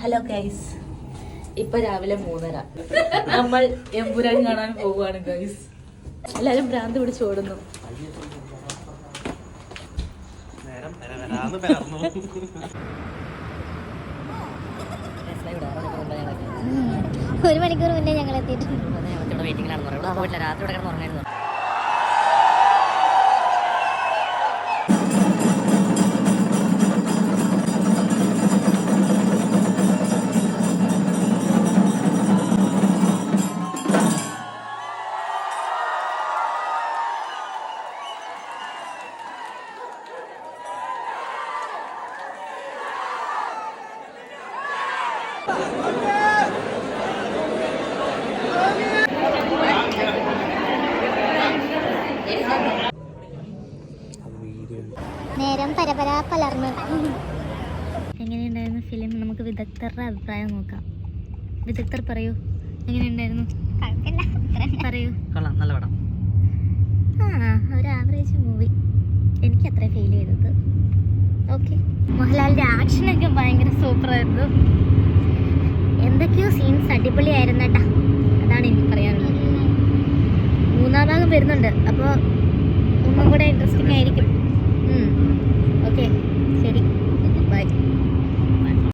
Hello guys, ഇപ്പൊ രാവിലെ 3:30 നമ്മൾ എമ്പുരാൻ കാണാൻ പോവുകയാണ് ഗൈസ്. എല്ലാരും ഭ്രാന്ത് പിടിച്ച് ഓടുന്നു. ഒരു മണിക്കൂർ മുന്നേ ഞങ്ങൾ എത്തിയിട്ടുണ്ട്. രാത്രി ഉറങ്ങായിരുന്നു. നേരം പരപരാ പലർന്നു. എങ്ങനെയുണ്ടായിരുന്നു ഫിലിം? നമുക്ക് വിദഗ്ധരുടെ അഭിപ്രായം നോക്കാം. വിദഗ്ധർ പറയൂ, എങ്ങനെയുണ്ടായിരുന്നു? പറയൂ. കൊള്ളാം, നല്ല പടം. ഒരു ആവറേജ് മൂവി, എനിക്ക് അത്ര ഫീൽ ചെയ്തത്. ഓക്കെ, മോഹൻലാലിൻ്റെ ആക്ഷനൊക്കെ ഭയങ്കര സൂപ്പറായിരുന്നു. എന്തൊക്കെയോ സീൻസ് അടിപൊളിയായിരുന്നു കേട്ടാ. അതാണ് എനിക്ക് പറയാനുള്ളത്. 3-ാം ഭാഗം വരുന്നുണ്ട്, അപ്പോൾ ഒന്നും കൂടെ ഇൻട്രസ്റ്റിംഗ് ആയിരിക്കും. ഓക്കെ, ശരി, ബൈ.